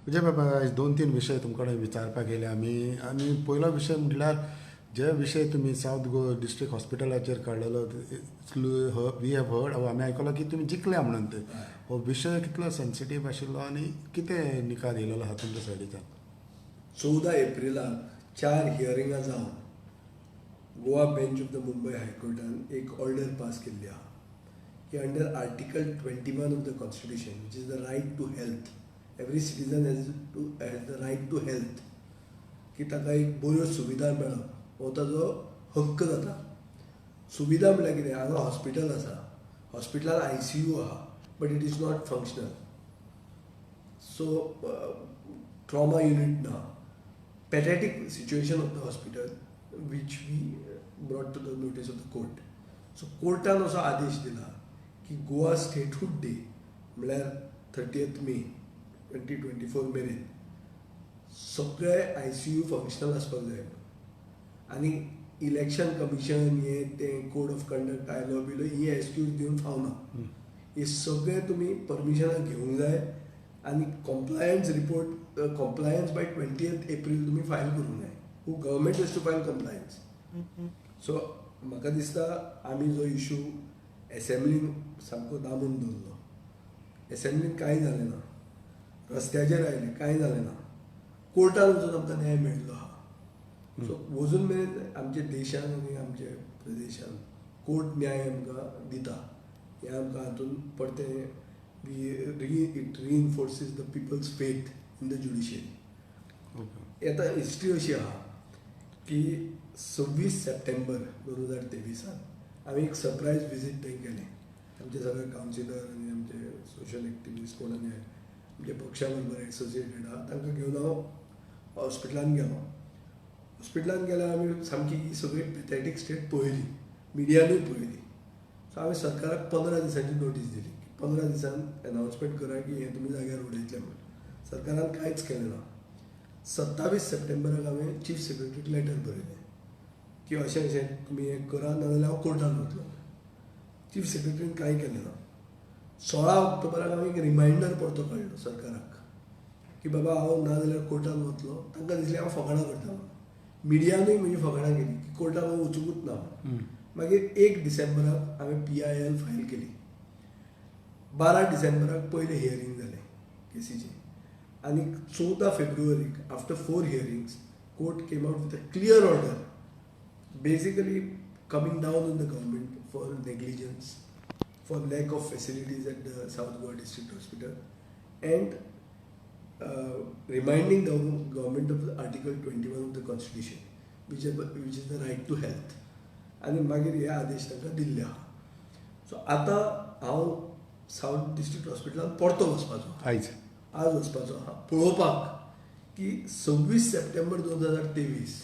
म्हणजे बाबा आज 2-3 विशय तुमकडे विचारपाक गेले आनी पयलो विशय म्हटल्यार जे विशय तुमी सावथ गोवा डिस्ट्रिक्ट हॉस्पिटलाचेर काडलेलो वी हॅव हर्ड आमी आयकलो की तुमी जिखल्या म्हणून ते हो विशय कितलो सेन्सिटीव आशिल्लो आनी कितें निकाल येयलेलो आहा तुमच्या सायडीच्यान? 14 एप्रिलाक 4 हियरिंगां जावन Goa bench of the Mumbai हायकोर्टान एक ऑर्डर पास केल्ली आहा की under article 21 of the constitution which is the right to health, every citizen has the right to health, की ताका एक बऱ्यो सुविधा मेळप हो ताजो हक्क जाता. सुविधा म्हळ्यार कितें, हांगा हॉस्पिटल आसा, हॉस्पिटलान ICU आहा, but it is not functional. So trauma unit ना, pathetic situation of the hospital which we brought to the notice of the court. So कोर्टान असो आदेश दिला की गोवा स्टेटहूड डे म्हळ्यार 30 मे 2024 मेरेन सगळे ICU फंक्शनल आसपाक जाय. आनी इलेक्शन कमिशन ते कोड ऑफ कंडक्ट आयलो बिलो ही एक्सक्यूज दिवन फावना. हे सगळे तुमी परमिशनाक घेवंक जाय आनी compliance report compliance by 20th April तुमी फायल करूंक जाय. Government has to file compliance. So म्हाका दिसता आमी जो इशू एसेंब्लीन सामको दामून दवरलो, एसेंब्लीन कांय जालें ना, रस्त्याचेर आयले कांय जालें ना, कोर्टान वचून आमकां न्याय मेळिल्लो आहा. सो वचून मेरेन आमच्या देशान आनी आमच्या प्रदेशान कोर्ट न्याय आमकां दिता हें आमकां हातून परतें it reinforces the people's faith in the judiciary. आतां हिस्ट्री अशी आहा की 26 सप्टेंबर 2023 आमी एक सरप्रायज विजीट थंय केलें. आमचे सगळे कावन्सिलर आनी आमचे सोशल एक्टिविस्ट कोण आनी आमचे पक्षा बरोबर एसोसिएटेड आहा तांकां घेवन हांव हॉस्पिटलान गेलो. हॉस्पिटलान गेल्यार आमी सामकी ही सगळी पॅथेटीक स्टेट पळयली, मिडियानूय पळयली. सो हांवें सरकाराक 15 दिसांची नोटीस दिली की 15 दिसान अनावन्समेंट करा की हें तुमी जाग्यार उडयतले म्हणून. सरकारान कांयच केलें ना. 27 सप्टेंबराक हांवें चीफ सेक्रेटरीक लेटर बरयलें की अशें अशें तुमी हें करा नाजाल्यार हांव कोर्टान वतलो. चीफ सेक्रेटरीन कांय केलें ना. 16 ऑक्टोबराक हांवें एक रिमायंडर परतो काडलो सरकाराक की बाबा हांव नाजाल्यार कोर्टान वतलो. तांकां दिसलें हांव फकाणां करता म्हणून. मिडियानूय म्हजी फकाणां केली की कोर्टान हांव वचूंकूच ना म्हणून. मागीर 1 डिसेंबराक हांवें PIL फायल केली. 12 डिसेंबराक पयलें हियरींग जालें केसीचें. आनी 14 फेब्रुवारीक after 4 hearings court came out with a clear order basically coming down on the government for negligence, for lack of facilities at the south Goa district hospital and reminding the government of the Article 21 of the Constitution, which is the right to health. आनी मागीर हे आदेश तांकां दिल्ले आहा. सो आतां हांव south district हॉस्पिटलान परतो वचपाचो आज वचपाचो आहा पळोवपाक की 26 सप्टेंबर 2023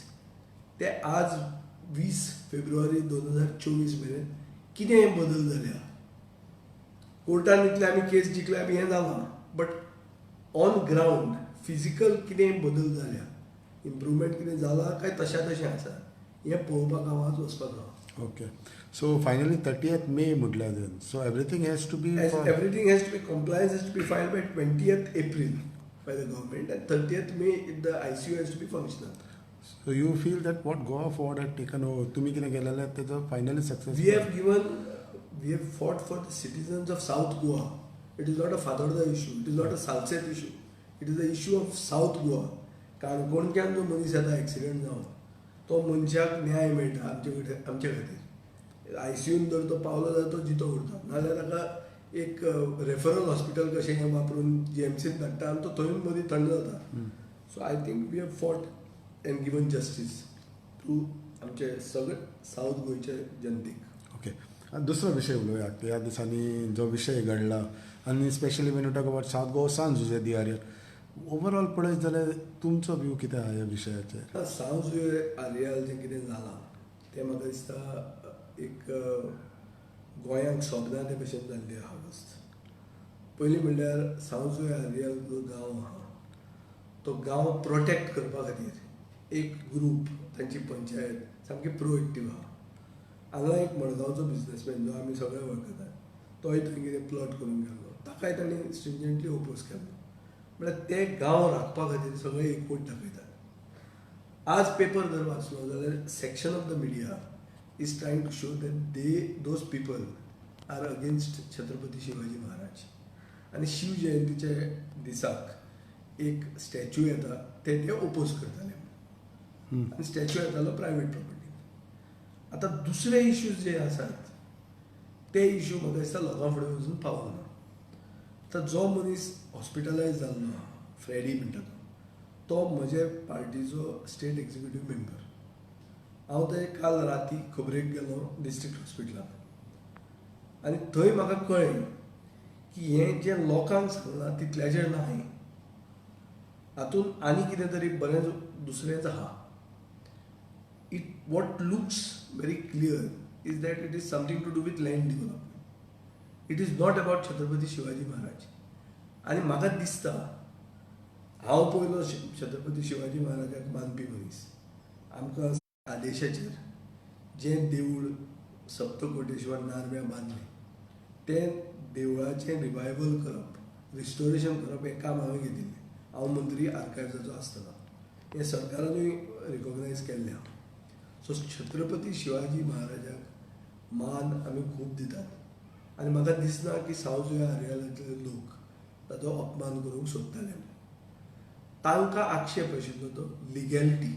ते आज 20 फेब्रुवारी 2024 मेरेन कितें बदल जाले आहा. कोर्टान इतले आमी केस जिखल्या बी हें जालां, बट ऑन ग्राउंड फिजिकल कितें बदल जाल्या, इम्प्रूवमेंट कितें जाला काय तशें आसा हें पळोवपाक हांव आज वचपाचो आहा. Okay. So finally 30th May म्हटल्यार so everything has to be compliance has to be filed by 20th April by the government and 30th May the ICU has to be functional. So you feel that what Goa forward had taken over, तुम्ही कितें केलेलें तेजो finally success? We have fought for the citizens of South Goa. It is not a Fatorda issue, it is not a Salset issue, it is the issue of South Goa. काणकोणच्यान जो मनीस येता accident जावन तो मनशाक न्याय मेळटा आमचे खातीर. ICUन जर तो पावलो जाल्यार तो जितो उरता, नाजाल्यार ताका एक रेफरल हॉस्पिटल कशें हें वापरून GMCन धाडटा आनी तो थंय मदीं थंड जाता. So I think we have fought and given justice to आमचे सगळे सावथ गोंयचे जनतेक. ओके. दुसरो विशय उलोवया. ह्या दिसांनी जो विशय घडला आनी specially when you talk about south Goa Sanjuje de Areal, overall पळयत जाल्यार तुमचो व्यू कितें आहा ह्या विशयाचेर? सांजुजे आर्यल जें कितें जालां तें म्हाका दिसता एक गोंयांक सोबना ते भशेन जाल्ली आहा वस्त. पयलीं म्हणल्यार सांजुजे आर्यल जो गांव आहा तो गांव प्रोटेक्ट करपा खातीर एक ग्रूप तांची पंचायत सामकी प्रोएक्टीव आहा. हांगा एक मडगांवचो बिजनसमॅन जो आमी सगळे वळखतात तोय थंय कितें प्लॉट करून गेल्लो, ताकाय ताणें स्ट्रिंजंटली ओपोज केल्लो. म्हळ्यार ते गांव राखपा खातीर सगळे एकवट दाखयतात. आज पेपर जर वाचलो जाल्यार section of the media is trying to show that those people are against Chhatrapati Shivaji Maharaj. आनी शिव जयंतीचे दिसाक एक स्टॅच्यू येता ते ओपोज करताले आनी स्टॅच्यू येतालो प्रायवेट प्रॉपर्टी. आतां दुसरे इश्यूज जे आसात ते इश्यू म्हाका दिसता लोकां फुडें वचून पावना. आतां जो मनीस हॉस्पिटलायज जाल्लो फ्रेडी म्हणटा तो म्हजे पार्टीचो स्टेट एक्झिक्युटीव मेंबर. हांव थंय काल राती खबरेक गेलो डिस्ट्रिक्ट हॉस्पिटलांत आनी थंय म्हाका कळ्ळें की हें जें लोकांक सांगलां तितल्याचेर नाही, हातूंत आनी कितें तरी बरें दुसरेंच आहा. What looks very clear is that it is something to do with land development. It is not about Chhatrapati Shivaji Maharaj. आनी म्हाका दिसता हांव पयलो छत्रपती शिवाजी महाराजाक मानपी मनीस. आमकां आदेशाचेर जें देवूळ सप्तकोटेश्वर नारव्या बांदलें तें देवळाचें रिवायवल करप, रिस्टोरेशन करप हें काम हांवें घेतिल्लें. हांव मंत्री आर्कायव्जाचो आसतना हें सरकारानूय रिकॉग्नायज केल्लें आहा. सो छत्रपती शिवाजी महाराजाक मान आमी खूब दितात आनी म्हाका दिसना की सावथ गोंया आर्यलांतले लोक ताचो अपमान करूंक सोदताले. तांकां आक्षेप आशिल्लो तो लिगॅलिटी.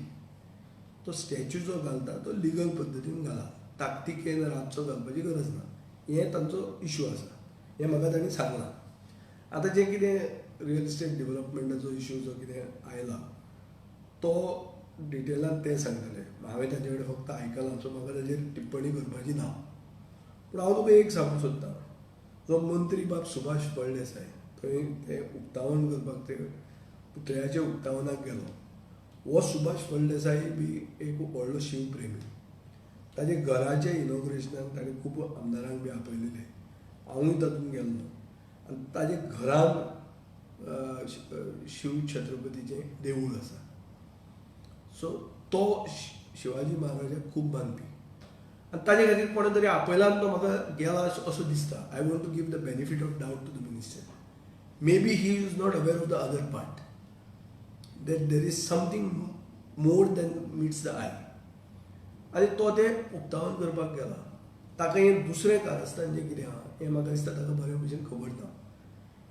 तो स्टॅच्यू जो घालता तो लिगल पद्दतीन घाला, ताकतिकेन रातचो घालपाची गरज ना. हें तांचो इश्यू आसा, हें म्हाका तांणी सांगलां. आतां जें कितें रियल इस्टेट डेव्हलपमेंटाचो इश्यू जो कितें आयला तो डिटेलान ते सांगतले. हांवें ताचे कडेन फक्त आयकलां सो म्हाका ताचेर टिप्पणी करपाची ना. पूण हांव तुका एक सांगूंक सोदतां, जो मंत्री बाब सुभाष फळदेसाय थंय ते उक्तावण करपाक ते पुतळ्याच्या उक्तावणाक गेलो. हो सुभाष फळदेसाय बी एक व्हडलो शिवप्रेमी. ताचे घराचे इनॉग्रेशनाक ताणें खूब आमदारांक बी आपयलेले. हांवूय तातूंत गेल्लो आनी ताजे घरान शिव छत्रपतीचें देवूळ आसा. सो तो शिवाजी महाराजाक खूब मानपी आनी ताजे खातीर कोणे तरी आपयला आनी तो म्हाका गेला असो दिसता. I want to give the benefit of doubt to the minister. Maybe he is not aware of the other part, that there is something more than meets the eye. आनी तो ते उक्तावण करपाक गेला. ताका हें दुसरें कारस्थान जें कितें आहा हें म्हाका दिसता ताका बरे भशेन खबर ना.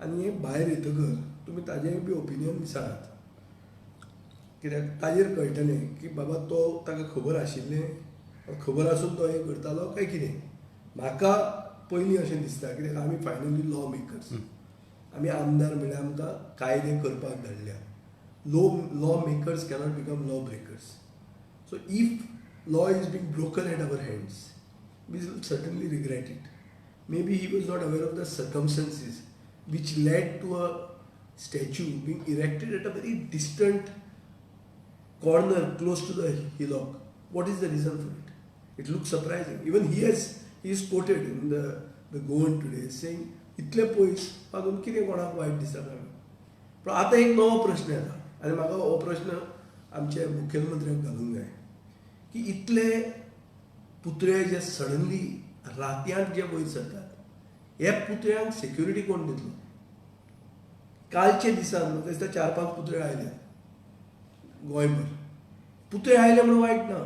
आनी हें भायर येतकर तुमी ताजेंय बी ओपिनियन विचारात, कित्याक ताजेर कळटलें की बाबा तो ताका खबर आशिल्लें, खबर आसून तो हें करतालो काय कितें. म्हाका पयलीं अशें दिसता कित्याक आमी फायनली लॉ मेकर्स. आमी आमदार म्हणल्यार आमकां कायदे करपाक धाडल्या. Law makers cannot become law breakers. So if law is being broken at our hands we will certainly regret it. Maybe he was not aware of the circumstances which led to a statue being erected at a very distant corner close to the hillock. What is the reason for it? It looks surprising. Even he is quoted in the Goan today saying, इतले पयस पासून कितें कोणाक वायट दिसता काय. पूण आतां एक नवो प्रश्न येता आनी म्हाका हो प्रश्न आमच्या मुखेलमंत्र्याक घालूंक जाय की इतले पुतळे जे सडनली रातयान जे वयर सरतात हे पुतळ्यांक सेक्युरिटी कोण दितलो. कालचे दिसान म्हाका दिसता 4-5 पुतळे आयले गोंयभर. पुतळे आयले म्हणून वायट ना.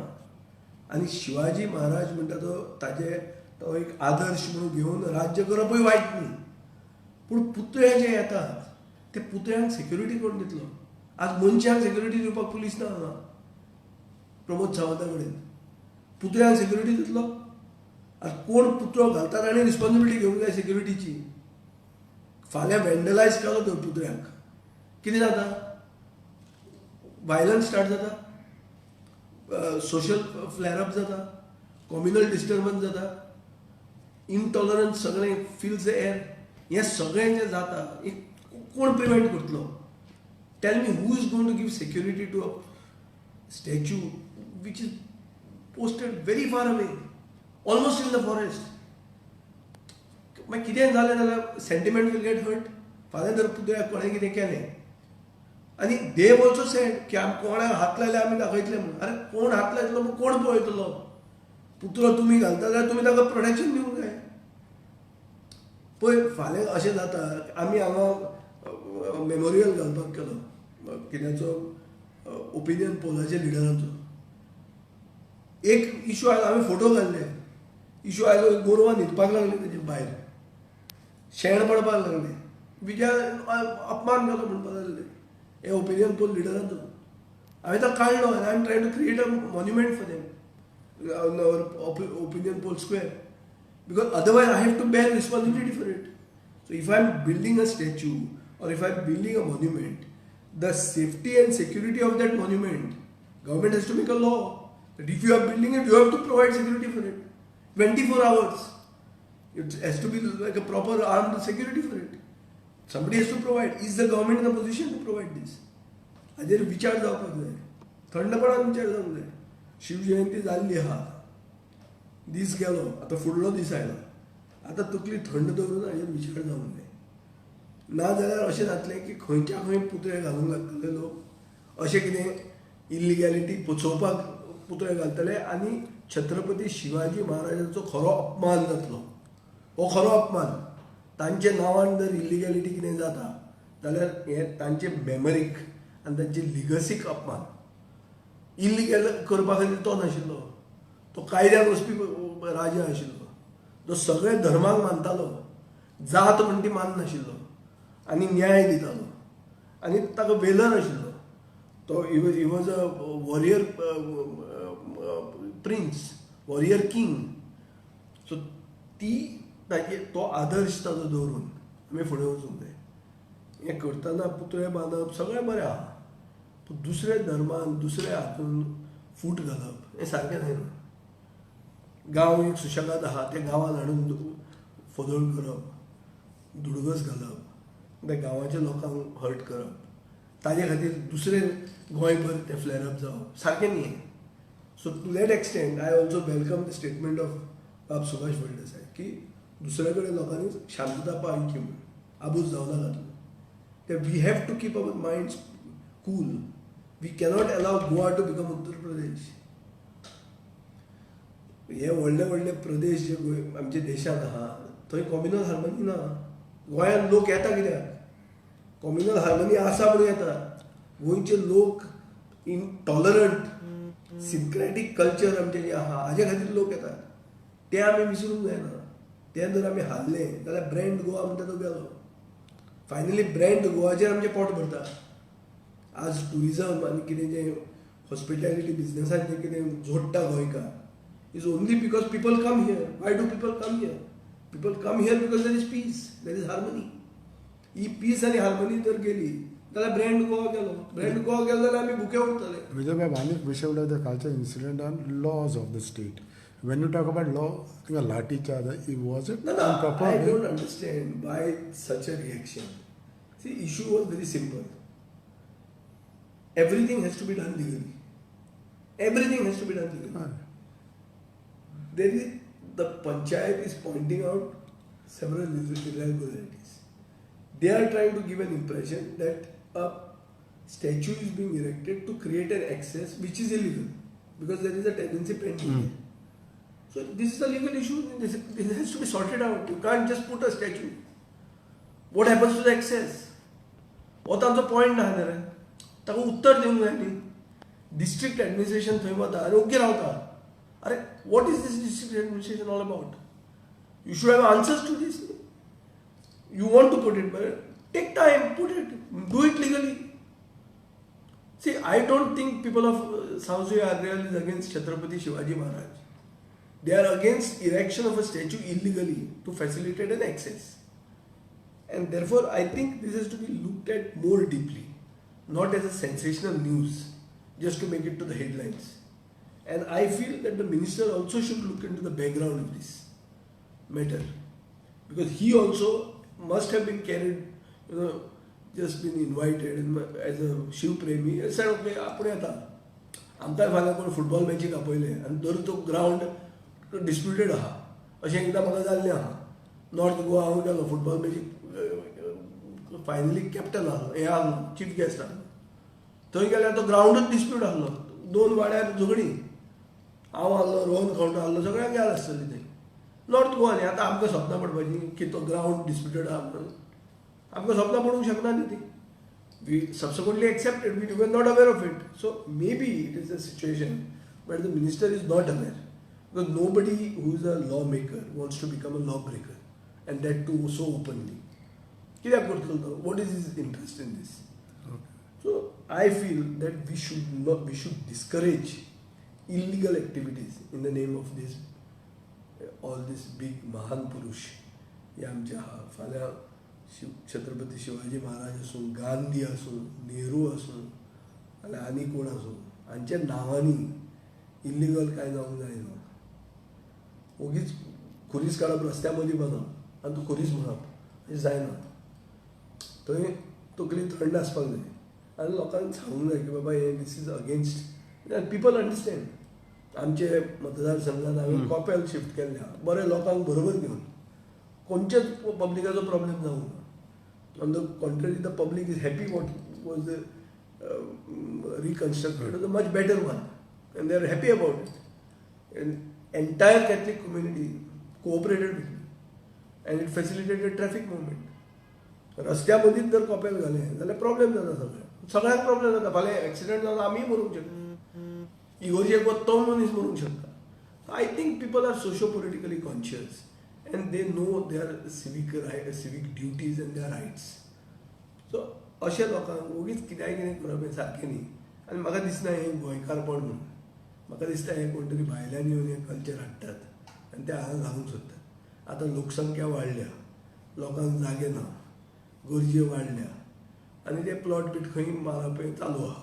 आनी शिवाजी महाराज म्हणटा तो एक आदर्श म्हणून घेवन राज्य करपूय वायट न्ही. पूण पुतळे जे येतात ते पुतळ्यांक सेक्युरिटी कोण दितलो. आज मनशांक सेक्युरिटी दिवपाक पुलीस ना हांगा प्रमोद सावंता कडेन. पुतळ्यांक सेक्युरिटी दितलो. आज कोण पुतळो घालता ताणें रिस्पॉन्सिबिलिटी घेवंक जाय सेक्युरिटीची. फाल्यां वेंडलायज केलो तर पुतळ्यांक कितें जाता. वायलन्स स्टार्ट जाता, सोशल फ्लेअरअप जाता, कॉम्युनल डिस्टर्बन्स जाता, इनटॉलरन्स सगळें फिल्स द एअर. हें सगळें जें जाता हें कोण प्रिवेंट करतलो. Tell me who is going to give security to a statue which is posted very far away almost in the forest. मागीर कितें जालें जाल्यार सेंटिमेंट विल गेट हर्ट. फाल्यां जर पुतळ्याक कोणें कितें केलें आनी दे ऑल्सो सेड की कोणाक हात लायले आमी दाखयतले म्हणून. अरे कोण हात लायतलो म्हूण कोण पळयतलो. पुतळो तुमी घालता जाल्यार तुमी ताका प्रोटेक्शन दिवंक जाय. पळय फाल्यां अशें जाता आमी हांगा मेमोरियल घालपाक केलो कित्याचो ओपिनियन पोलाच्या लिडरांचो. एक इशू आयलो, हांवें फोटो घाल्ले. इशू आयलो, गोरवां न्हिदपाक लागले तेजे भायर, शेण पडपाक लागले, विजया अपमान केलो म्हणपाक लागले हे ओपिनियन पोल लिडरांचो. हांवें तो काडलो आनी I am trying to create a monument for them opinion poll square, because otherwise I have to bear responsibility for it. So if I am building a statue or if I am building a monument, the safety and security of that monument, government has to make a law that if you are building it, you have to provide security for it. 24 hours. It has to be like a proper armed security for it. Somebody has to provide. Is the government in a position to provide this? हाजेर विचार जावपाक जाय, थंडपणान विचार जावंक जाय. शिवजयंती जाल्ली आहा, दीस गेलो, आतां फुडलो दीस आयलो, आतां तकली थंड दवरून हाजेर विचार जावंक जाय. नाजाल्यार अशें जातलें की खंयच्या खंय पुतळे घालूंक लागतले लोक, अशें कितें इलिगॅलिटी पोचोवपाक पुतळे घालतले आनी छत्रपती शिवाजी महाराजांचो खरो अपमान जातलो. हो खरो अपमान. तांचे नांवान जर इलिगॅलिटी कितें जाता जाल्यार हें तांचे मेमरीक आनी तांचे लिगसीक अपमान. इलिगल करपा खातीर तो नाशिल्लो, तो कायद्यान वचपी राजा आशिल्लो, जो सगळे धर्माक मानतालो, जात म्हण ती माननाशिल्लो आनी न्याय दितालो आनी ताका वेलर आशिल्लो. तो he was a warrior prince, warrior king. So ती ताजे तो आदर्श ताजो दवरून आमी फुडें वचूंक जाय. हें करतना पुतळे बांदप सगळें बरें आहा, पूण दुसऱ्या धर्मान दुसऱ्या हातून फूट घालप हें सारकें न्हय. गांव एक सुशेगाद आहा, त्या गांवांत हाडून फोदोळ करप, दुडगस घालप, त्या गांवाच्या लोकांक हर्ट करप, ताजे खातीर दुसरे गोंयभर तें फ्लेर अप जावप सारकें न्ही. So to that extent I also welcome the statement of Bab Subhash Phaldesai की दुसरे कडेन लोकांनी शांतता पाळची म्हूण, आबूज जावं नाका तुमी. ते we have to keep our minds cool. We cannot allow Goa to become Uttar Pradesh. हे व्हडले व्हडले प्रदेश जे आमच्या देशांत आहा थंय कॉम्युनल हार्मनी ना. गोंयांत लोक येता कित्याक? कॉम्युनल हार्मनी आसा म्हणून येता. गोंयचे लोक टॉलरंट सिंक्रॅटीक कल्चर आमचें जें आहा हाजे खातीर लोक येतात. ते आमी विसरूंक जायना. तें जर आमी हारलें जाल्यार ब्रँड गोवा म्हणटा तो गेलो. फायनली ब्रँड गोवाचेर आमचें पोट भरता. आज टुरिजम आनी कितें जें हॉस्पिटॅलिटी बिजनसान जें कितें जोडटा गोंयकार is only because people come here. Why do people come here? People come here because there is peace, there is harmony. ही पीस आनी हार्मनी जर गेली जाल्यार ब्रँड गोवा गेलो. ब्रँड गोवा गेलो जाल्यार आमी भुके उरतले. विजयभाई, आनीक विशय म्हणल्यार the culture incident on laws of the state. When you talk about law, I think a lathi charge, was it No, improper? I don't understand why such a reaction. See, issue was very simple. Everything has to be done legally. Everything has to be done legally. There is, the panchayat is pointing out several irregularities. They are trying to give an impression that a statue is being erected to create an access which is illegal because there is a tenancy pending. So this is a legal issue. This has to be sorted out. You can't just put a statue. What happens to the access? हो तांचो point ना रे. ताका उत्तर दिवंक जाय न्ही. District administration थंय वता आनी ओके रावता. अरे what is this district administration all about? You should have answers to this. You want to put it, but take time, put it, do it legally. See, I don't think people of South Ariel is against Chhatrapati Shivaji Maharaj. They are against erection of a statue illegally to facilitate an access. And therefore, I think this has to be looked at more deeply, not as a sensational news, just to make it to the headlines. And I feel that the minister also should look into the background of this matter. Because he also must have been carried, just been invited as a Shiv Premi. He said, okay, आपण येता. आमकां फाल्यां कोण football मॅचीक आपयले आनी जर तो ground disputed आहा. अशें एकदां म्हाका जाल्लें आहा. नॉर्थ गोवा हांव गेलो फुटबॉल मॅचीक, फायनली कॅप्टन आहलो, हें आहलो, चीफ गेस्ट आहलो. थंय गेल्यार तो ग्रावंडूच डिस्प्यूट आहलो. 2 वाड्यार झगडी. हांव आहलो, रोहन खंवटो आहलो, सगळ्यांक गेल आसतली थंय. नॉर्थ गोवा न्ही. आतां आमकां सपनां पडपाची की तो ग्रावंड डिस्प्युटेड आहा म्हणून. आमकां सपनां पडूंक शकना न्ही ती. we subsequently accepted, we were not aware of it. So maybe it is a situation where the minister is not aware. Because nobody who is a lawmaker wants to become a lawbreaker, and that too so openly. What is his interest in this? Okay. So I feel that we should discourage illegal activities in the name of this all this big Mahan Purush. हे आमच्या फाल्यां छत्रपती शिवाजी महाराज असो, गांधी असो, नेहरू असो, नाल्यार आनी कोण असो, हांच्या नांवांनी इल्लिगल कांय जावंक जायना. ओगीच खुरीस काडप रस्त्या मदीं बांदप आनी तूं खुरीस म्हणप अशें जायना. थंय तकली थंड आसपाक जाय आनी लोकांक सांगूंक जाय की बाबा हे this is against. People understand. आमचे मतदारसंघात हांवें कॉपेल शिफ्ट केल्ल्या बरे लोकांक बरोबर घेवन खंयच्याच पब्लिकाचो प्रॉब्लेम जावंक ना. On the contrary the public is happy what was the reconstructed was a much better one, and they are happy about it. And entire Catholic community cooperated with me, and it facilitated traffic movement. रस्त्या मदींच जर कॉपेल घालें जाल्यार problem जाता. सगळ्यांक problem जाता. फाल्यां accident जावन आमी मरूंक शकता, इगोर्जेक तो मनीस मरूंक शकता. I think people are socio politically conscious and they know their civic duties and their rights. So अशा लोकांक उगीच कितें करप हें सारकें न्ही. आनी म्हाका दिसना हें गोंयकारपण म्हणून. म्हाका दिसता हें कोण तरी भायल्यान येवन हें कल्चर हाडटात आनी ते हांगा घालूंक सोदतात. आतां लोकसंख्या वाडल्या, लोकांक जागे ना, गरजे वाडल्या आनी ते प्लॉट बीट खंय मारप हें चालू आहा.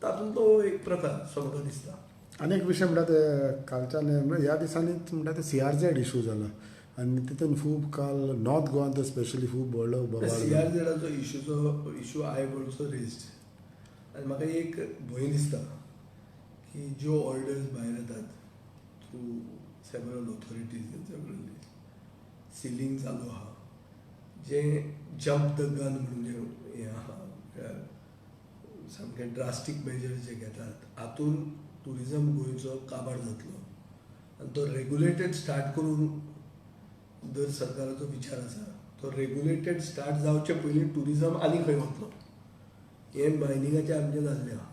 तातूंत तो एक प्रकार असो म्हाका दिसता. आनी एक विशय म्हणटा ते कालच्यान ह्या दिसांनीच म्हणटा ते CRZ इशू जाला आनी तितून खूब काल नॉर्थ गोवान तर स्पेशली खूब व्हडलो बोवाळ. CRZचो issue I have also raised. आनी म्हाका एक भंय दिसता की ज्यो ऑर्डर्स भायर येतात through several authorities and several ceiling चालू आहा, जें जंप द गन म्हणून जें हें आहा, सामकें ड्रास्टीक मेजर्स जे घेतात, हातून टुरिजम गोंयचो काबार जातलो. आनी तो रेगुलेटेड स्टार्ट करून दर सरकाराचो विचार आसा. तो रेगुलेटेड स्टार्ट जावचे पयलीं टुरिजम आनी खंय वतलो. हें मायनिंगाचें आमचें जाल्लें आहा.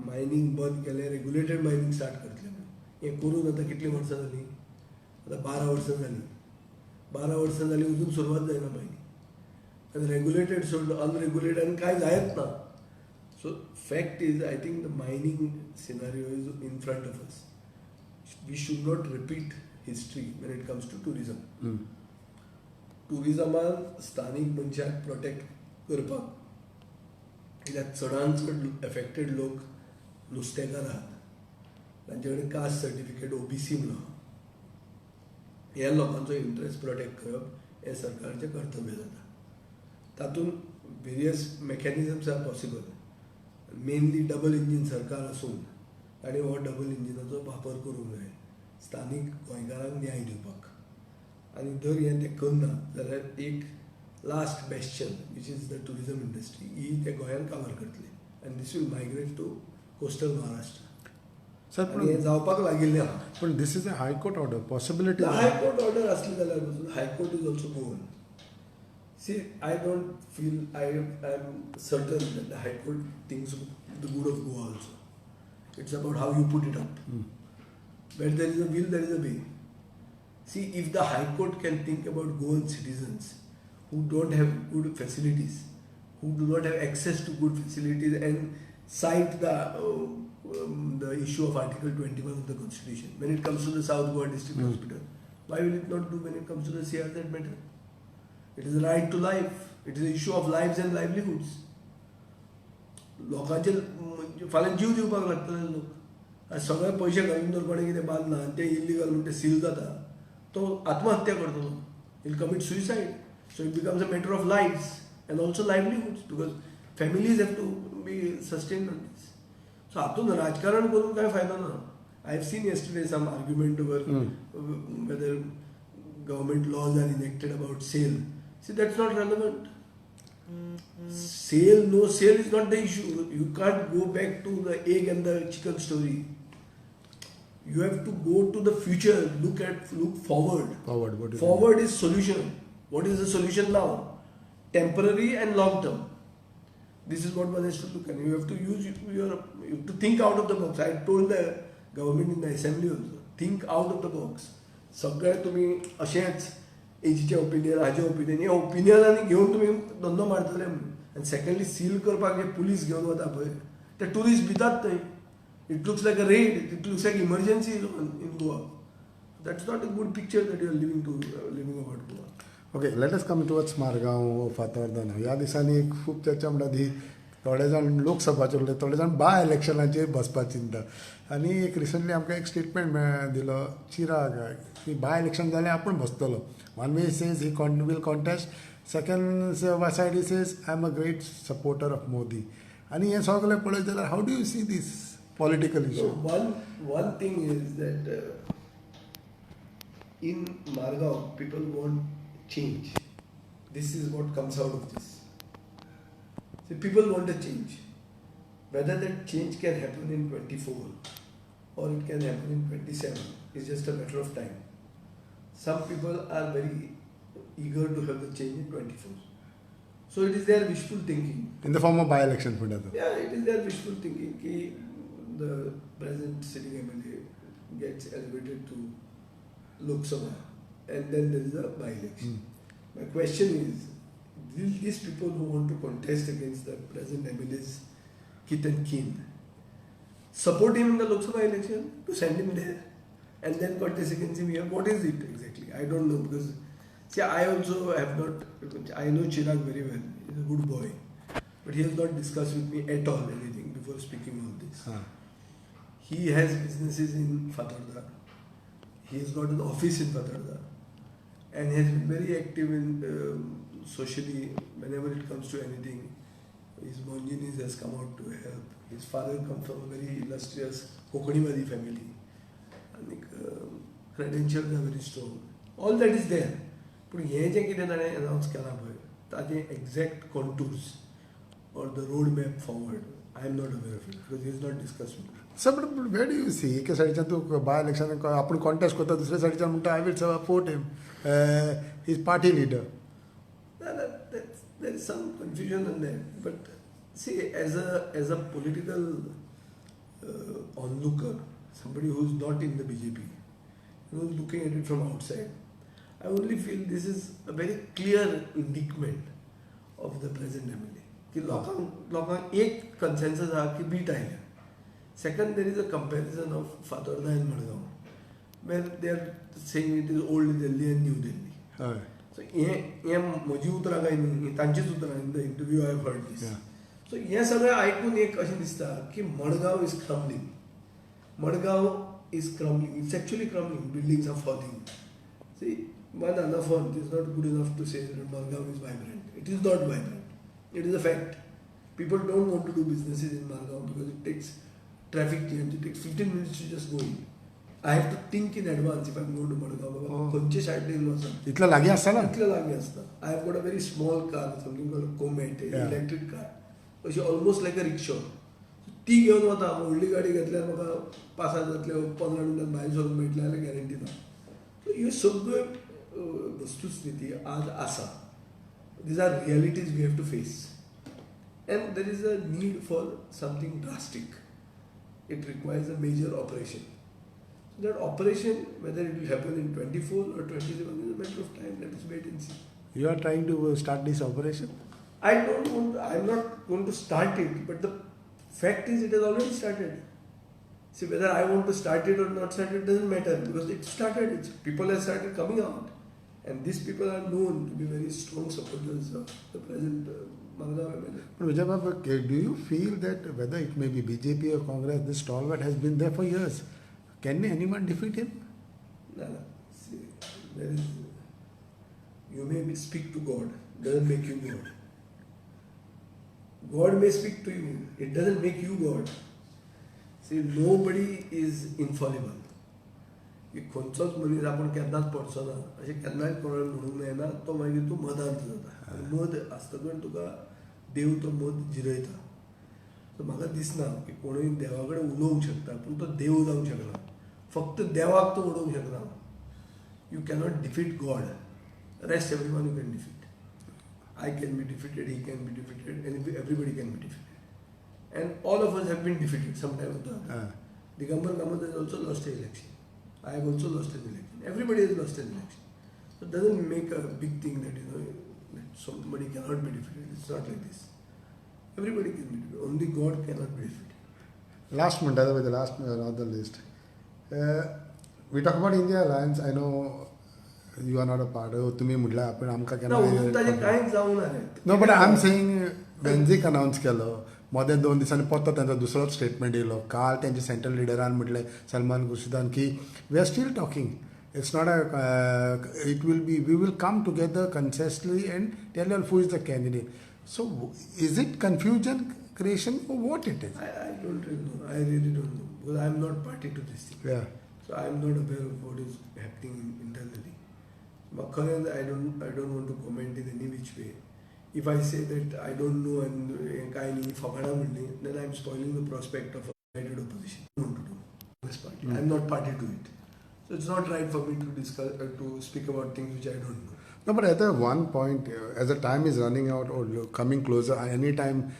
मायनींग बंद केलें, रेगुलेटेड मायनींग स्टार्ट करतलें. हें करून आतां कितलीं वर्सां जालीं? आतां 12 वर्सां जालीं. 12 वर्सां जालीं अजून सुरवात जायना मायनींग. आनी रेगुलेटेड सोडलो, अनरेगुलेटेड आनी कांय जायत ना. So fact is, I think the mining scenario is in front of us. We should not repeat history when it comes to tourism. Tourisman स्थानिक मनशाक प्रोटेक्ट करपाक, कित्याक चडांत चड एफेक्टेड लोक नुस्तेकार आहात, तांचे कडेन कास्ट सर्टिफिकेट OBC म्हणून आहा. ह्या लोकांचो इंट्रस्ट प्रोटेक्ट करप हें सरकाराचें कर्तव्य जाता. तातूंत various mechanisms are possible. Mainly double engine सरकार आसून ताणें हो डबल इंजिनाचो वापर करूंक जाय स्थानीक गोंयकारांक न्याय दिवपाक. आनी जर हें ते करना जाल्यार एक last bastion which is the tourism industry ही ते गोंयान काबार करतली. आनी this will migrate to coastal Maharashtra. Sir आनी हें जावपाक लागिल्लें आहा. पण this is a high court order possibility. High court order आसली जाल्यार high court is also Goan. See, I don't feel I'm certain that the High Court thinks the good of Goa also. It's about how you put it up. Where there is a will, there is a way. See, if the High Court can think about Goan citizens who don't have good facilities, who do not have access to good facilities, and cite the issue of Article 21 of the Constitution when it comes to the South Goa District Hospital, why will it not do when it comes to the CRZ matter? It is a right to life. It is an issue of lives and livelihoods. लोकांचे फाल्यां जीव दिवपाक लागतले लोक. आनी सगळे पयशे घालून जर कोणें कितें बांदना आनी ते इल्लिगल म्हणून ते सील जाता, तो आत्महत्या करतलो. He'll commit suicide. So it becomes a matter of lives and also livelihoods, because families have to be sustained on this. So हातून राजकारण करून काय फायदा ना. I have seen yesterday some argument over whether government laws are enacted about sale. See, that's not relevant. Sale, no sale is not the issue. You can't go back to the egg and the chicken story. You have to go to the future. Look forward. Forward. Forward is solution. What is the solution now? temporary and long term. This is what one has to look at. You have to use you have to think out of the box. I told the government in the assembly also, think out of the box. सगळें तुमी अशेंच एजीचें opinion हाजें opinion हे ओपिनियनांनी घेवन तुमी धंदो मारतले आनी secondly seal करपाक जे police घेवन वता पळय ते टुरिस्ट भितात थंय. It looks like a raid, it looks like emergency in Goa. That's not a good picture that you are living about Goa. Okay, let us come towards Margao Fatorda. ह्या दिसांनी खूब चर्चा म्हणटा ती थोडे जाण लोकसभाचे उरले, थोडे जाण बाय इलेक्शनाचेर बसपाक चिंता. आनी एक रिसंटली आमकां एक स्टेटमेंट दिलो चिराग की बाय इलेक्शन जाल्यार आपूण बसतलो. One way says he will contest, second side he says I am a great supporter of Modi. आनी हें सगळें पळयत जाल्यार how do you see this political issue? One thing is that in Margao, people want change. This is what comes out of this. So people want a change. Whether that change can happen in 24 or it can happen in 27 is just a matter of time. Some people are very eager to have the change in 24. So it is their wishful thinking. In the form of by-election, Yeah, it is their wishful thinking कि the present sitting MLA gets elevated to Lok Sabha and then there is a by-election. My question is, will these people who want to contest against the present MLA's kith and kin support him in the Lok Sabha election to send him there and then contest against him here? What is it exactly? I don't know, because see, I also have not, I know Chirag very well, he's a good boy, but he has not discussed with me at all anything before speaking all this. He has businesses in Fatarda, he has got an office in Fatarda, and he has been very active in socially whenever it comes to anything. His Monjinis has come out to help. His father comes from a very illustrious Kokaniwadi family. I think credentials are very strong. All that is there. But हे जे कितें ताणें announce केलां पळय ताजे exact contours or the road map forward, I am not aware of it because he has not discussed with me. Sir but where do you see एके सायडीच्यान तूं by election आपूण contest करता, दुसऱ्या सायडीच्यान म्हणटा I will support him, is party leader. There is some confusion in that. But see, as a political onlooker, somebody who is not in the BJP, who is looking at it from outside, I only feel this is a very clear indictment of the present MLA. कि लोकांक एक consensus आहा की beat आयल्या. Second, there is a comparison of Fatarda and Madgaon, where they are saying it is old Delhi and New Delhi. So हे म्हजी उतरां काय न्ही, तांचीच उतरां. In the interview I have heard this. So हें सगळें आयकून एक अशें दिसता की Madgaon is crumbling. Madgaon is crumbling. It's actually crumbling. Buildings are falling. See, one anaphon is not good enough to say that Margao is vibrant. It is not vibrant. It is a fact. People don't want to do businesses in Margao because it takes traffic jams. It takes 15 minutes to just go in. I have to think in advance if I am going to Margao. बाबा खंयचे सायडीन वचप. इतलें लागीं आसता ना? इतलें लागीं आसता. I have got a very small car, something called a Comet, electric car. अशी almost like a rickshaw. ती घेवन वता. व्हडली गाडी घेतल्यार म्हाका 5 जातले, 15 मिनटान भायर सरून मेळटलें जाल्यार गॅरंटी ना. सो ह्यो सगळ्यो वस्तुस्थिती आज आसा. These are realities we have to face. And there is a need for something drastic. It requires a major operation. So that operation, whether it will happen in 24 or 27, is a matter of time. Let us wait and see. You are trying to start this operation? I am not going to start it, but the fact is it has already started. See, whether I want to start it or not start it doesn't matter, because it started. People have started coming out. And these people are known to be very strong supporters of the present Margao MLA. But Vijay Babu, do you feel that whether it may be BJP or Congress, this stalwart has been there for years? Can anyone defeat him? No. See, there is. You may speak to God, doesn't make you God. God may speak to you, it doesn't make you God. See, nobody is infallible. की खंयचोच मनीस आपूण केन्नाच पडचो ना अशें केन्नाच कोणाक म्हणूंक मेळना. तो मागीर तूं मदांत जाता आनी मद आसतकच तुका देव तो मद जिरयता. सो म्हाका दिसना की कोणूय देवा कडेन उलोवंक शकता पूण तो देव जावंक शकना. फक्त देवाक तूं उडोवंक शकना. You cannot defeat God. Rest every one you can defeat. I can be defeated, he can be defeated, and everybody can be defeated. And all of us have been defeated sometime or the other. Digambar Kamath has also lost an election. I have also lost an election. Everybody has lost an election. So it doesn't make a big thing that that somebody cannot be defeated. It's not like this. Everybody can be defeated. Only God cannot be defeated. Last one, the last on the list. We talk about India alliance. I know you are not a part of it. No, but I'm saying Benzik announced केलं मध्ये 2 दिवसांनी परत त्यांचा दुसरा statement yellow काल त्यांचे central लिडरान म्हटले सलमान खुर्शिदान की we are still talking it's not it will be we will come together consistently and tell you who is the candidate so is it confusion creation or what it is? I don't really know. I really don't know because I'm not party to this thing. Yeah. So I'm not aware of what is happening internally. But I don't want to comment in any which way. If I say that I don't know and then I'm spoiling the prospect of a united opposition. I don't want to do this party. I'm not party to it. So it's not right for me to discuss to speak about things which I don't know. No, but at the one point, as the time is running out or coming closer, any time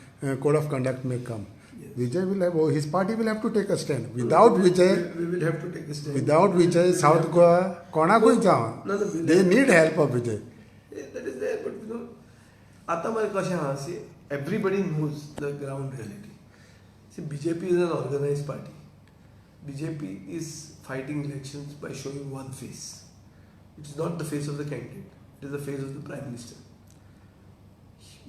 code of conduct may come. Yes. Vijay will have, his party will have to take a stand. Without Vijay, we will have to take a stand. Without Vijay, South Goa, kona koi jawan. They need help of Vijay. That is there, but you know, आता मला कशें आहा, see, everybody knows the ground reality. See, BJP is an organized party. BJP is fighting elections by showing one face. It is not the face of the candidate. It is the face of the Prime Minister.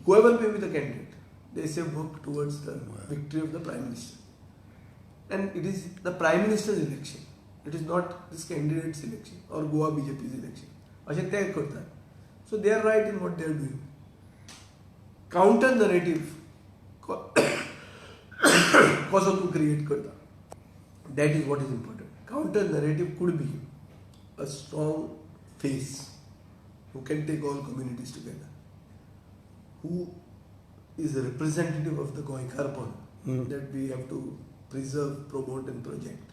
Whoever may be the candidate, they say work towards the victory of the Prime Minister. And it is the Prime Minister's election. It is not this candidate's election or Goa BJP's election. अशें ते करतात. So they are right in what they are doing. Counter narrative कसो तूं create करता. That is what is important. Counter narrative could be a strong face who can take all communities together, who is a representative of the Goikarpon that we have to preserve, promote and project.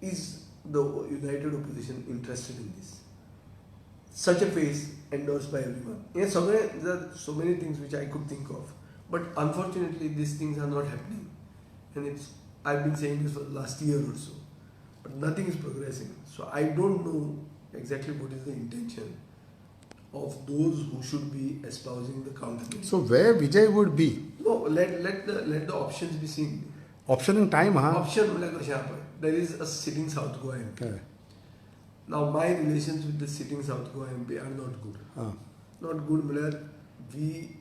Is the united opposition interested in this? Such a face endorsed by everyone. Yes, there are so many things which I could think of, but unfortunately these things are not happening, and I've been saying this for the last year or so, but nothing is progressing. So I don't know exactly what is the intention of those who should be espousing the counter. So where Vijay would be? No, let the options be seen. Option in time, huh? Option there is a sitting South Goa MP. Okay. Now my relations with the sitting South Goa MP are not good. Not good. We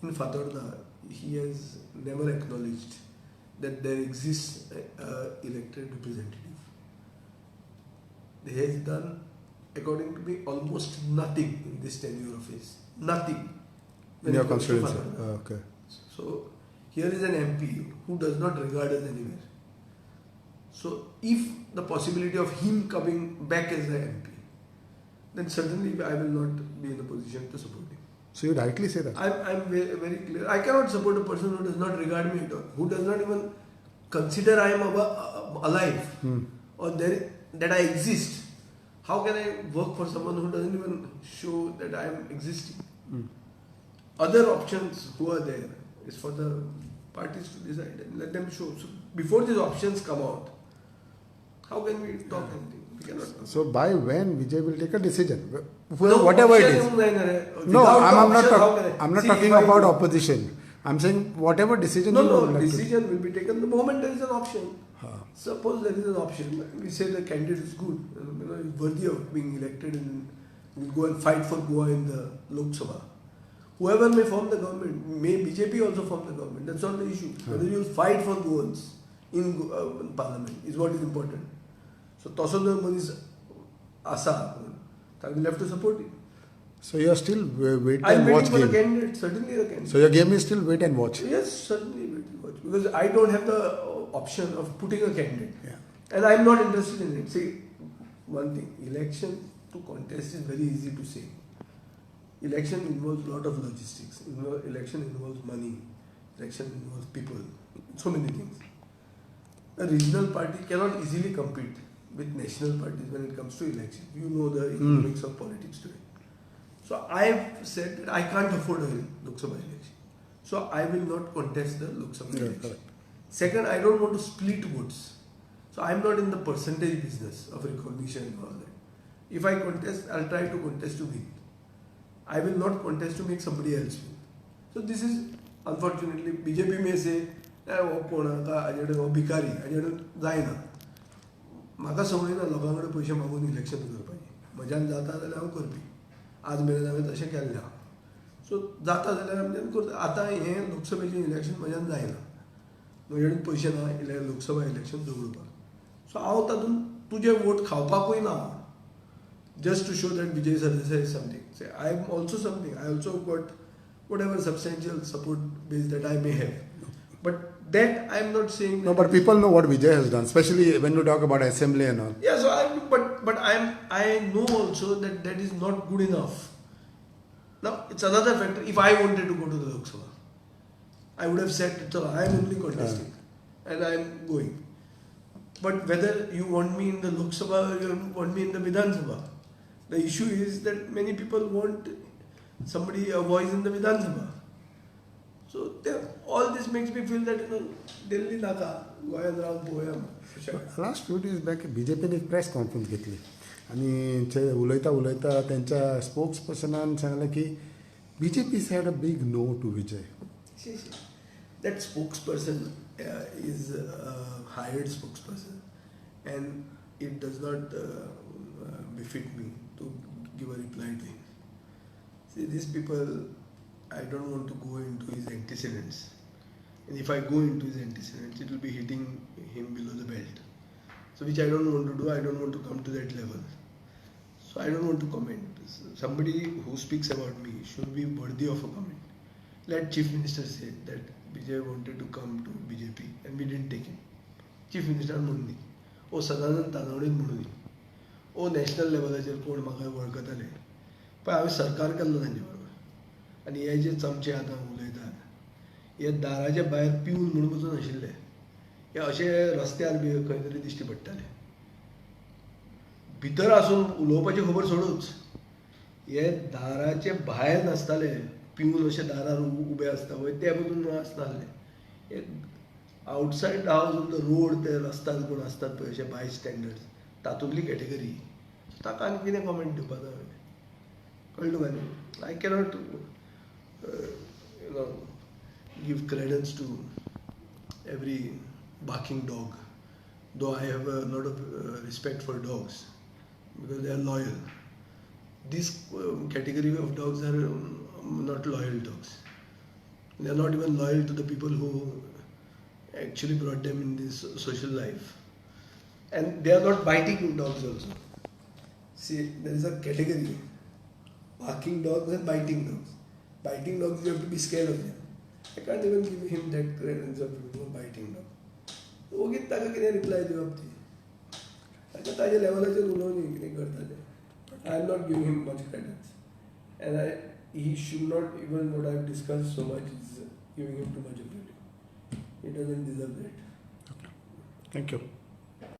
in Fatorda, he has never acknowledged that there exists an elected representative. He has done, according to me, almost nothing in this tenure of his. Nothing. In your constituency. Okay. So here is an MP who does not regard us anywhere. So if the possibility of him coming back as an MP, then certainly I will not be in a position to support him. So you rightly say that. I'm very, very clear. I cannot support a person who does not regard me at all, who does not even consider I am alive or that I exist. How can I work for someone who doesn't even show that I am existing? Other options who are there is for the parties to decide and let them show. So before these options come out, how can we talk anything? We cannot. So by when Vijay will take a decision? Whatever it is. No, I'm not talking about opposition. I'm saying whatever decision. No, decision will be taken the moment there is an option. Suppose there is an option, we say the candidate is good, is worthy of being elected and will go and fight for Goa in the Lok Sabha. Whoever may form the government, may BJP also form the government, that's not the issue. Whether you will fight for Goans in parliament is what is important. So Tosodar is Asa, I will have to support it. So you are still wait I'm and watch waiting for game. the candidate, certainly the candidate. So your game is still wait and watch. Yes, certainly wait and watch. Because I don't have the option of putting a candidate. Yeah. And I'm not interested in it. See, one thing, election to contest is very easy to say. Election involves a lot of logistics. Election involves money. Election involves people. So many things. A regional party cannot easily compete with national parties when it comes to election. You know the economics of politics today. So I've said that I can't afford a Lok Sabha election. So I will not contest the Lok Sabha election. correct. Second, I don't want to split votes. So I'm not in the percentage business of recognition and all that. If I contest, I'll try to contest to win. I will not contest to make somebody else win. So this is, unfortunately, BJP may say, हो कोण आता हाजेड हो भिकारी हाजेड जायना म्हाका संवय ना लोकां कडेन पयशे मागून इलेक्शन करपाची म्हज्यान जाता जाल्यार हांव करपी आज मेरेन हांवें तशें केल्लें आहा सो जाता जाल्यार आमच्यान करता आतां हें लोकसभेचें इलेक्शन म्हज्यान जायना म्हजे कडेन पयशे ना लोकसभा इलेक्शन दवरपाक सो हांव तातूंत तुजें वोट खावपाकूय ना just to show that Vijay Sardinha is something. Say, I am also something. I also got whatever substantial support base that I may have. But that I am not saying. No, but people know what Vijay has done, especially when you talk about assembly and all. Yeah, so I know also that that is not good enough. Now it's another factor. If I wanted to go to the Lok Sabha, I would have said, so I am only contesting and I am going. But whether you want me in the Lok Sabha or you want me in the Vidhan Sabha, the issue is that many people want somebody, a voice in the Vidhan Sabha. So all this makes me feel that, Delhi naka, Goyan Ram Poyam. Last few days back BJPने एक press conference घेतली आणि उलयता त्यांच्या spokes पर्सनान सांगलें की BJP said a big no to Vijay. See, that spokesperson is a hired spokesperson and it does not befit me to give a reply to him. See, these people, I don't want to go into his antecedents. And if I go into his antecedents, it will be hitting him below the belt. So which I don't want to do, I don't want to come to that level. So I don't want to comment. Somebody who speaks about me should be worthy of a comment. Let Chief Minister say that Vijay wanted to come to BJP and we didn't take him. Chief Minister म्हणून ओ सदानंद तानावडेन म्हणून ओ national लेवलाचेर कोण म्हाका वळखताले पण हांवें सरकार केल्लो तांचे बरोबर आनी हे जे चमचे आतां उलयतात हे दाराच्या भायर पिवन म्हणून वचून आशिल्ले हे अशे रस्त्यार बी खंय तरी दिश्टी पडटाले भितर आसून उलोवपाची खबर सोडूच हे दाराचे भायर नासताले पिवन अशे दारार उबे आसता पळय ते बसून आसनासले हे outside the house on the road ते रस्त्यार कोण आसतात पळय अशे बाय स्टँडर्ड्स तातूंतली कॅटेगरी ताका आनी कितें कॉमेंट दिवपाक जाय कळ्ळें तुका न्ही I cannot give credence to every barking dog, though I have a lot of respect for dogs because they are loyal. This category of dogs are not loyal dogs. They are not even loyal to the people who actually brought them in this social life. And they are not biting dogs also. See, there is a category, barking dogs and biting dogs. Biting dogs, you have to be scared of them. I can't even give him that credence of biting dog. ओगीच ताका कितें reply दिवप ती ताका ताज्या लेवलाचेर उलोवन कितें करता तें I am not giving him much credits and he should not even what I discuss so much is giving him too much of credit he doesn't deserve that Thank you.